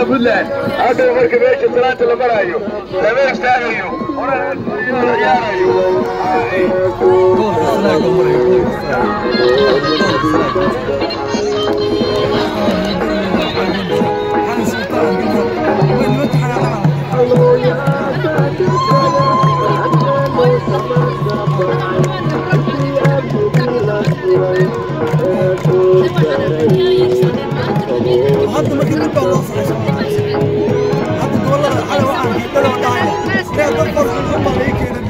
والله بنتلاند هذا مركب ايش ثلاثة اللي برايو لا يستاهلوا ولا ياريو هذا ما كنت بالله هذا والله على وعد لا لا تفضل الله هيك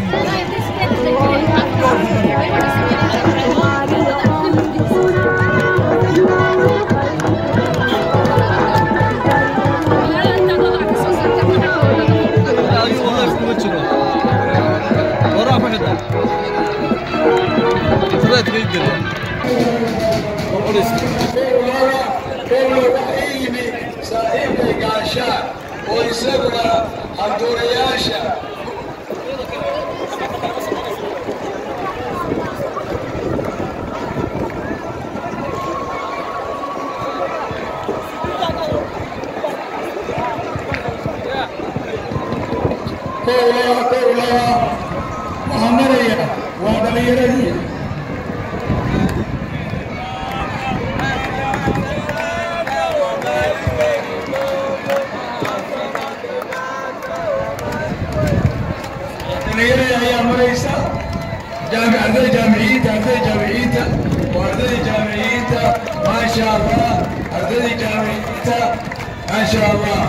صاحبك عشاء ويسرنا الدورياشا كولا محمدية وعدلية يا مريسا جامعية ما شاء الله أرضي جامعية ما شاء الله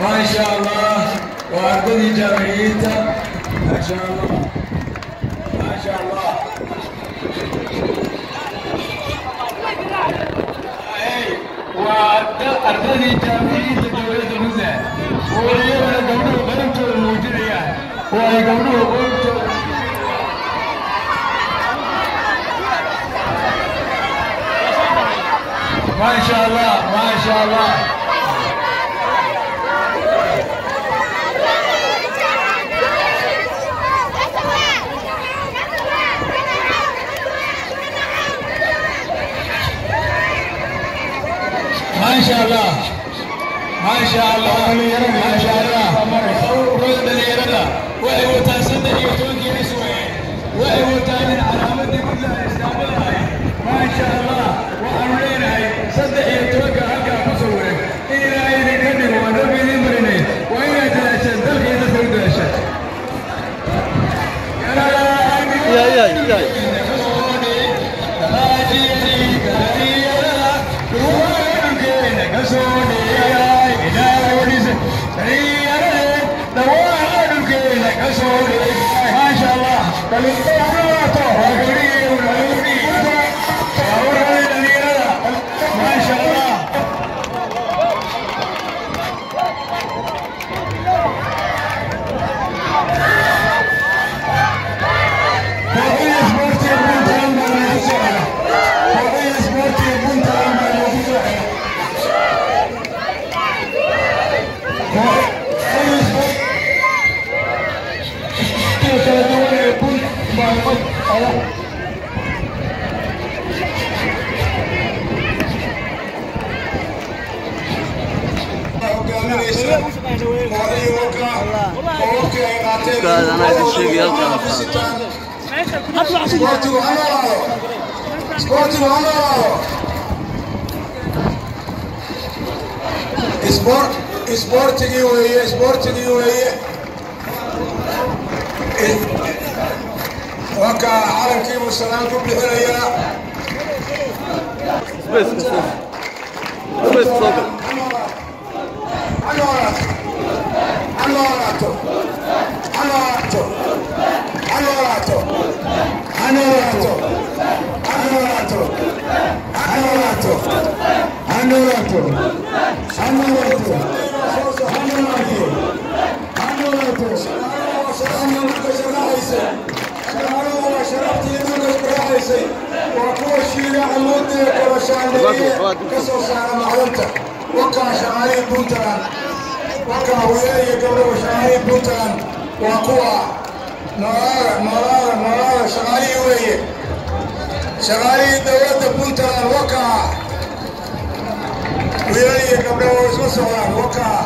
ما شاء الله وأرضي جامعية ما شاء الله وأرضي جامعية دولة المزة ويوم قبله قلبته الموجودة وقبله قلبته ما شاء الله ما شاء الله ما شاء الله ما شاء الله ما شاء الله رد اليردا وهي وتاسد يتوقي اسوي وهي وتامن علامه كلها استقبلها ما شاء الله وامرنا صدق يتوقع هكا مصور الى اين كذب ونبي نمرني وين تلاشى دلك يدخل دلاشى يا ما شاء الله ما شاء الله سبورتني ويا وكا عالمكي والسلام كل حرية بس شرفتي shaqaysay waa kuwa shiila camuudii korashaandeeye ka soo saara macdanta wakaa shaqaalihii puntland wakaa wiilal iyo gabdho shaqaalihii puntland waa kuwa noolaada shaqaalihii weeye shaqaalihii dowladda puntland wakaa wiilal iyo gabdho oo isla socdaan wakaa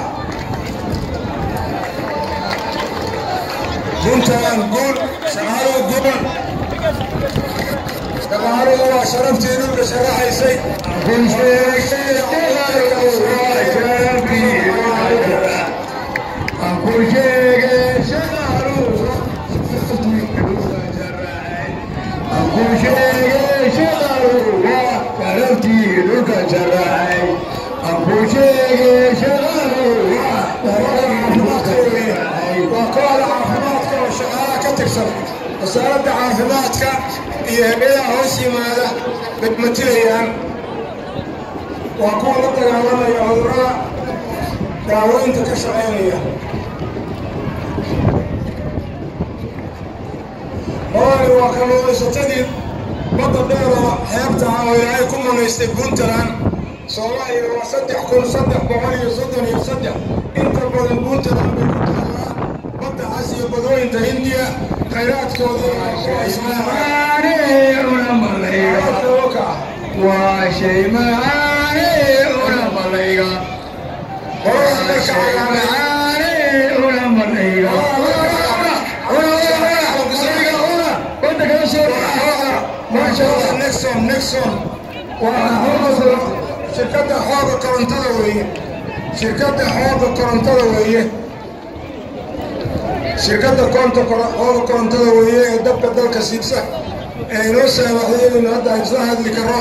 puntland guul shaqaaluhu guul shaqaaluhu waa sharaftii dhulka sharaxaysay wasaaradda caafimaadka iyo hay'adaha hoos yimaada badmatilayaan waa kuwa la dagaalamaya cudurrada daaweynta ka shaqaynaya hooy waa kalluumaysatadii badda dheer oo xeebta ah oo ilaahay ku manaystay puntland soomaaliya waa 3,333 inta badan puntland bay ku taallaa badda cas iyo badooyinta hindiya khayraadkooda waa shay macaane una malayga nexon shirkadda xooga korontada weeye shirkadda xooga korontada weeye shirkadda xooga korontada weeye ee dabka dalka siibsa ee inoo saamaxday inaynu hadda isla hadli karno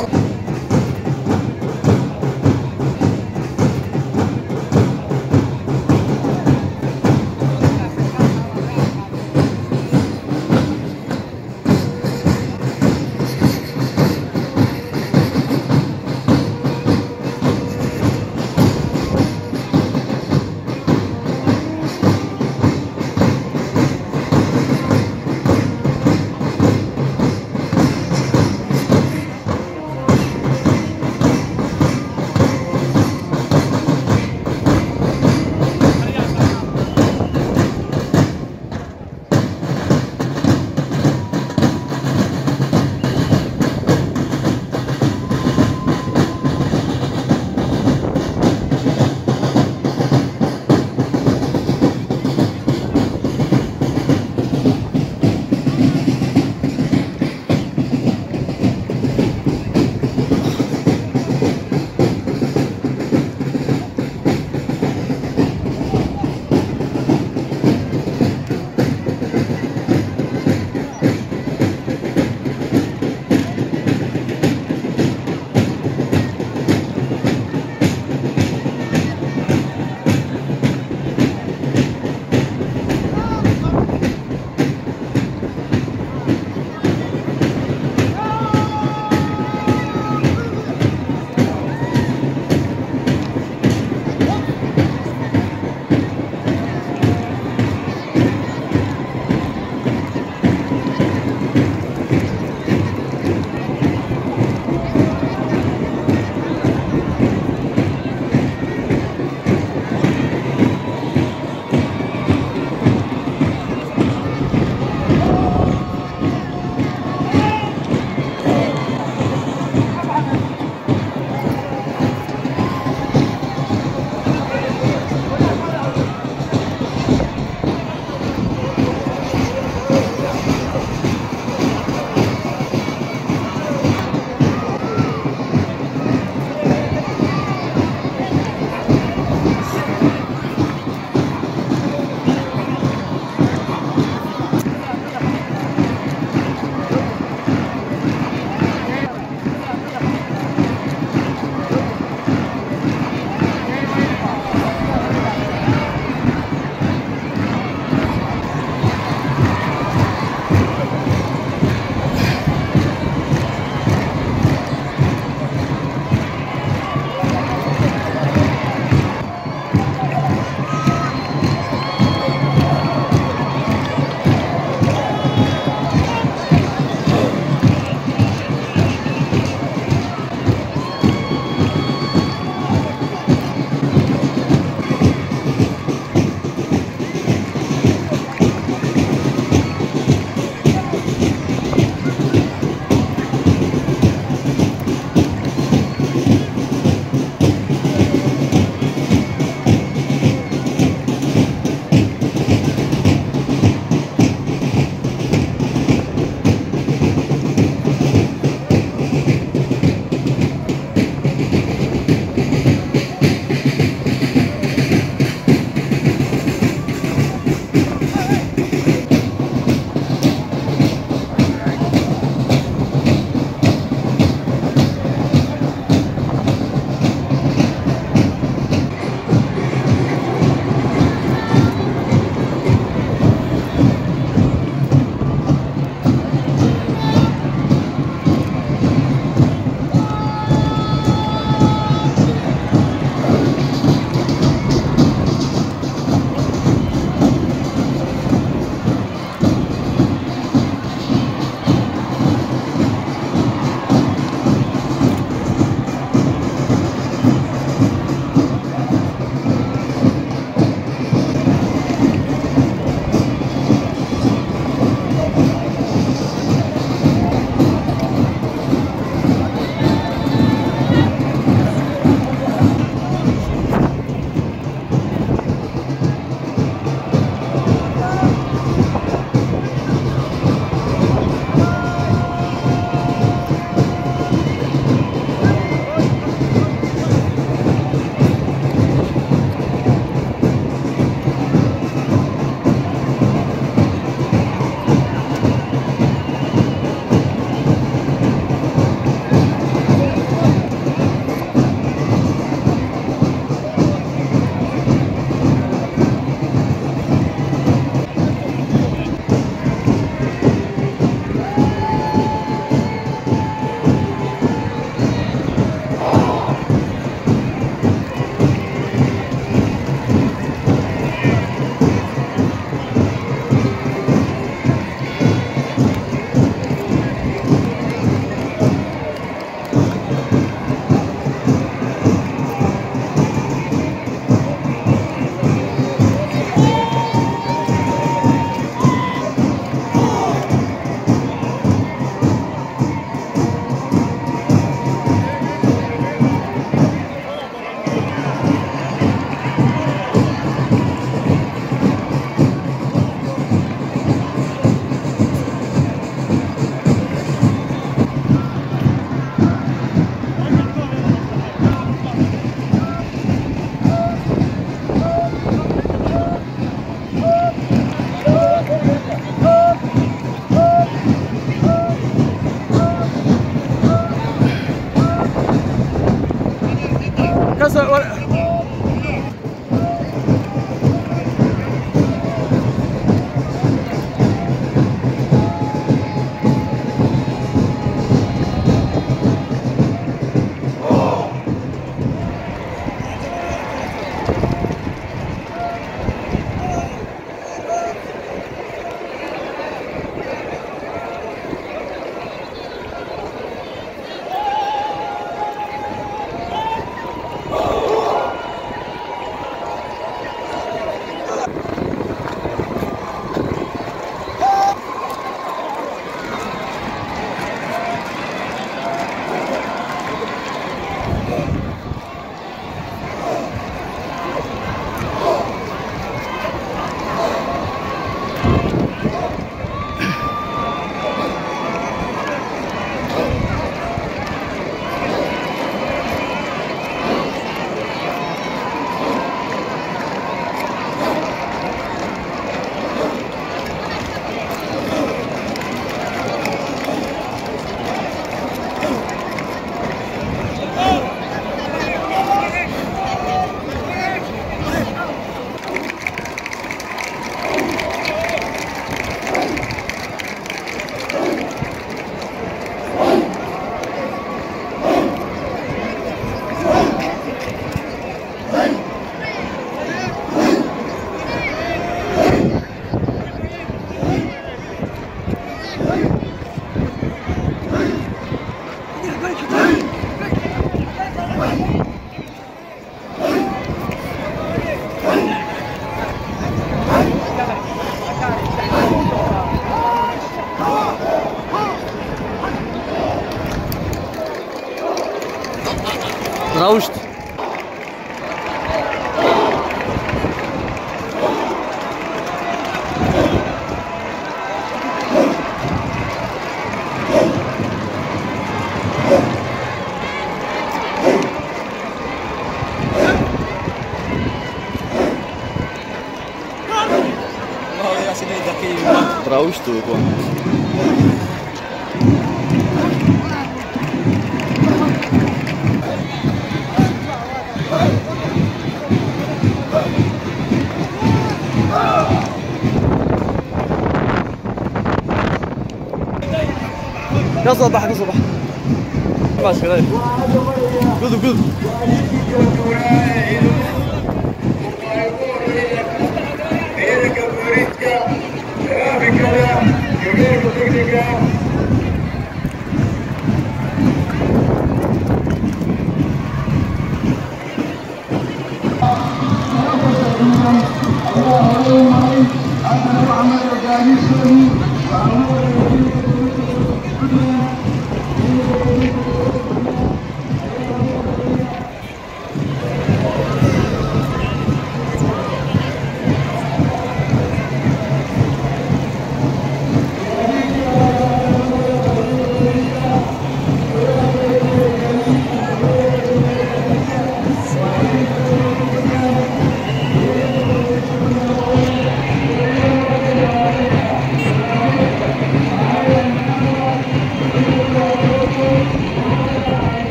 روشت روشت يكون يا صباح يا صباح ماشي غير قدو قدو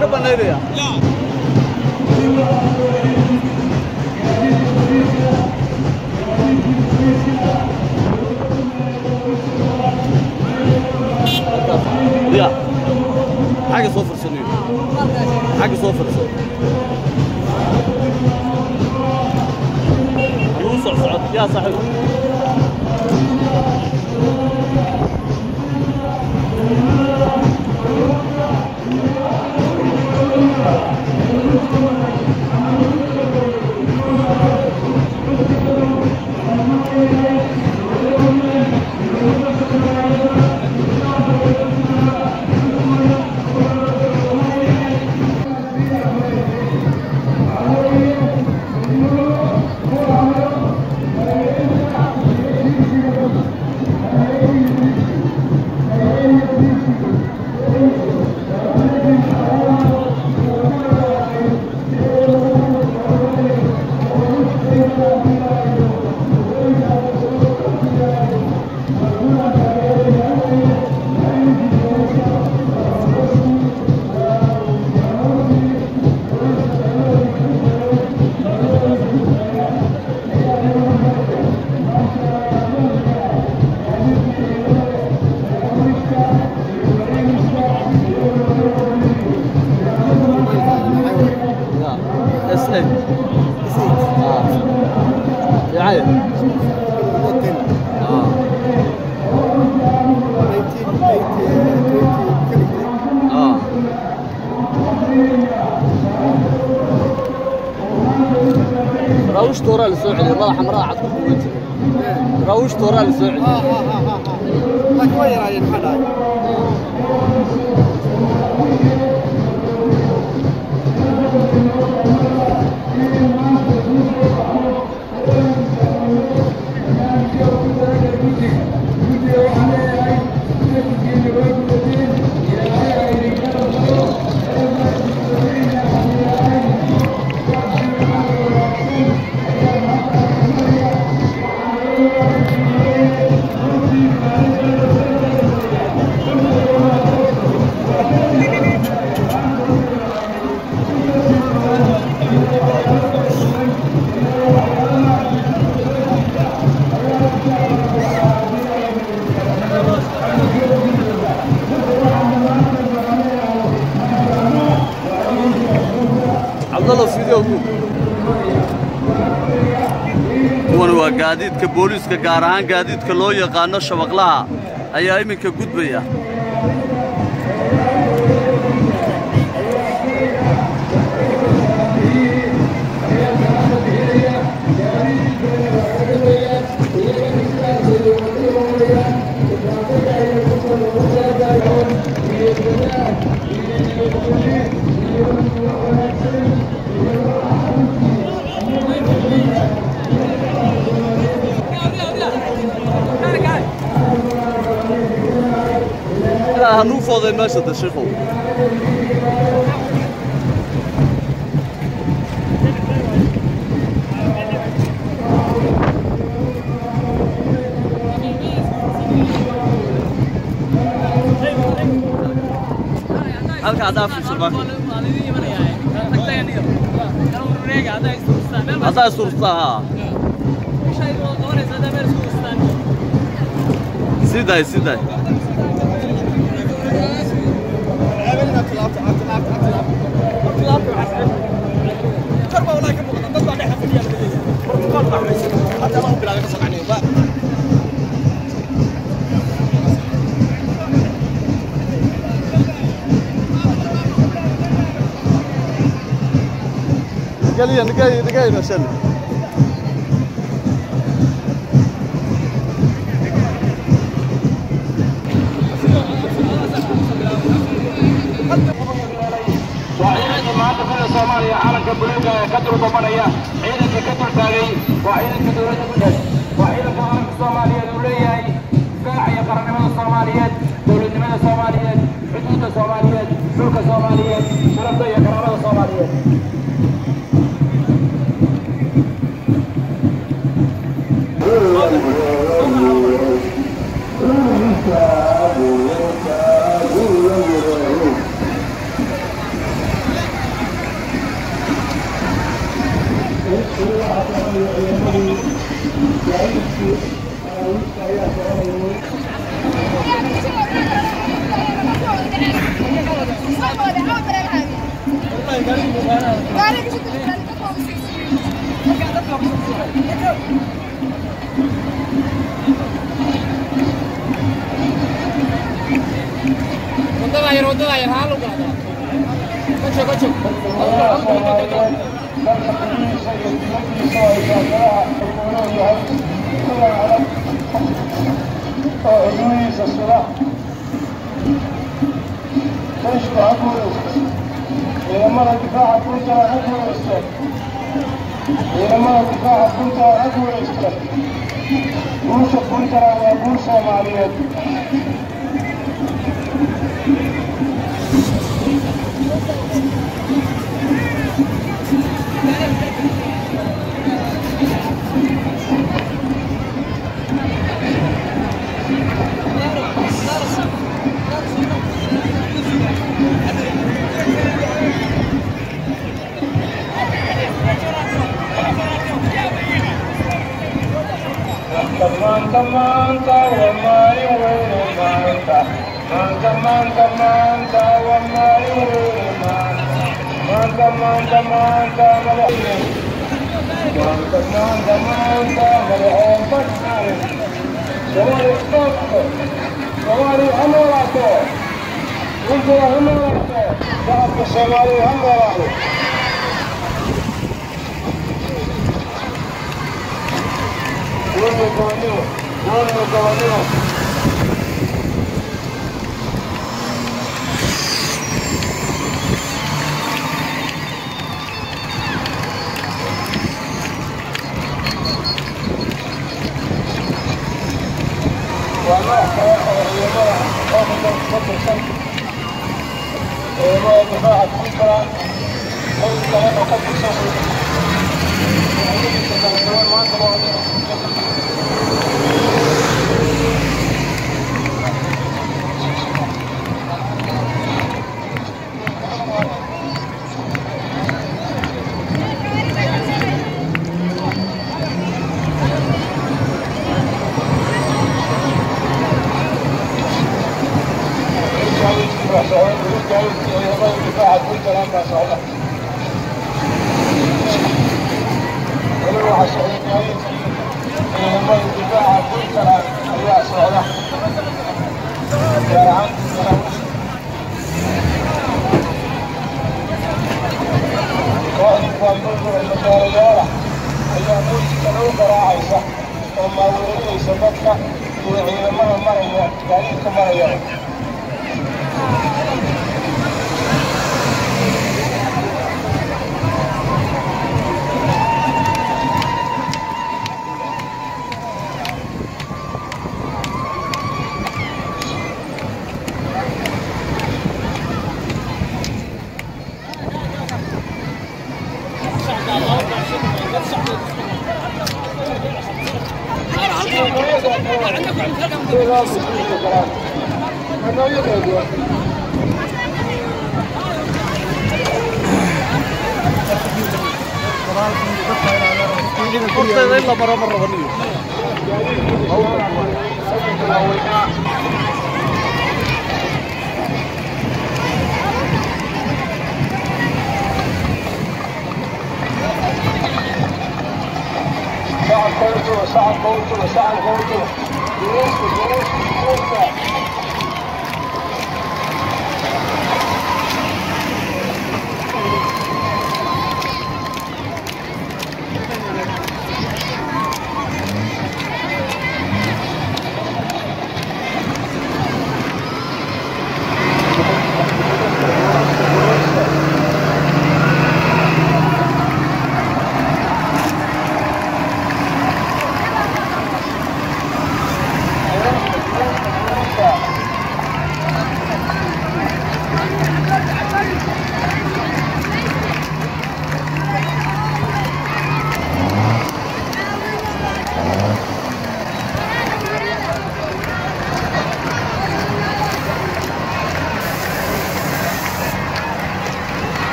كيف بنيديا؟ لا يا حاجة صفر سنين حاجة صفر سنين نوصل صعد يا صاحبي راوش تورا للسوعي الله حمراء عطوك راوش تورا للسوعي ما كوير هاي الحلاي gaadiidka booliiska gaar ahaan gaadiidka loo yaqaano shabaqlaha ayaa iminka gudbaya هنوفض المشهد يا شيخو halka adaa fiirsho baa adaa suurtaa siday نقاي نشل Somalia calanka buluuga ee ka dulbabanaya ciidanka ka dultaagay waa ciidanka dowladda Puntland waa ciidanka qaranka Soomaaliyeed uu leeyahay difaaca qarannimada Soomaaliyeed dowladnimada Soomaaliyeed xuduudda Soomaaliyeed dhulka Soomaaliyeed sharafta iyo karaamada Soomaaliyeed wadada yar haal u gaada kacho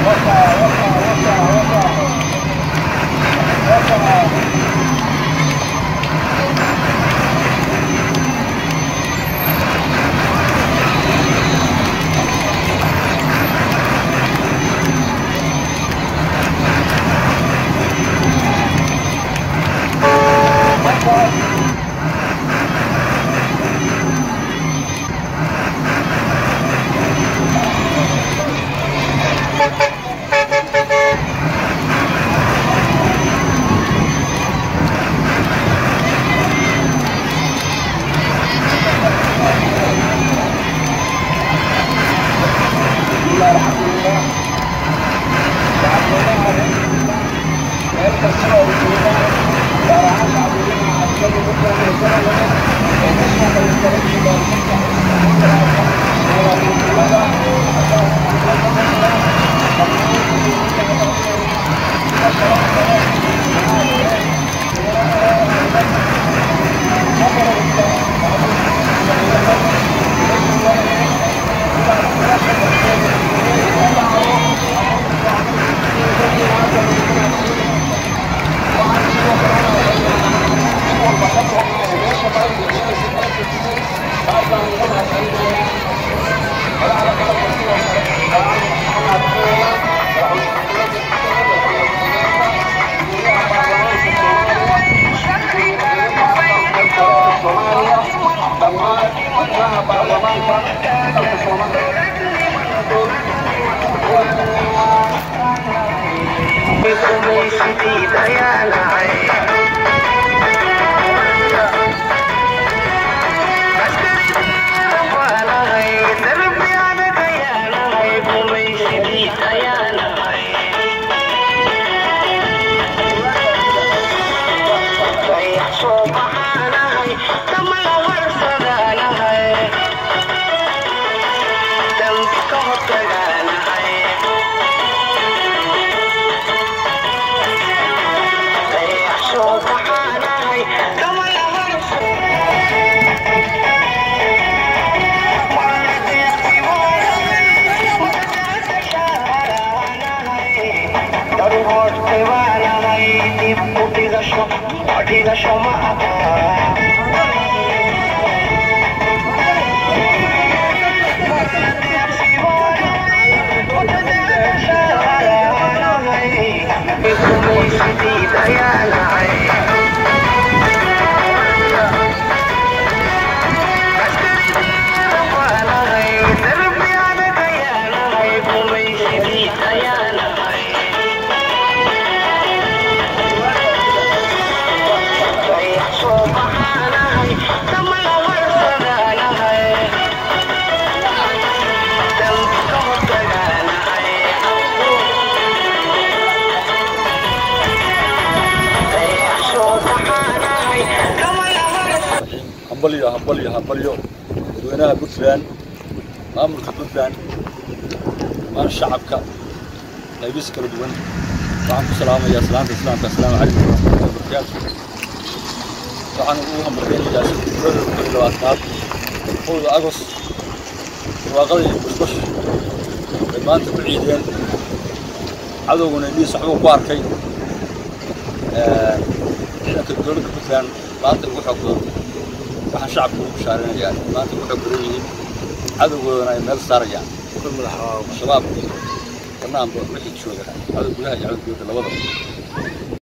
Waka, همبليو دوينها بوتلان مامورك بوتلان مان شعبك لابس كل دوين وعن السلام يا سلام السلام عليكم ورحمة الله وبركاته وعن أبوهم بقين جالس كل وقتات فوز أغسطس وغادي بش ما أنت بعيدين عدونا اللي صحبوا باركي إحنا كدولك بوتلان ما أنت وحقه waxaan shacabku ugu shaarinayaan maanta wuxuu gureeyay cadawgooda ay meel saarayaan kulmada shabaab barnaamij wixii jooga cadawgooda iyo cadawgooda labadaba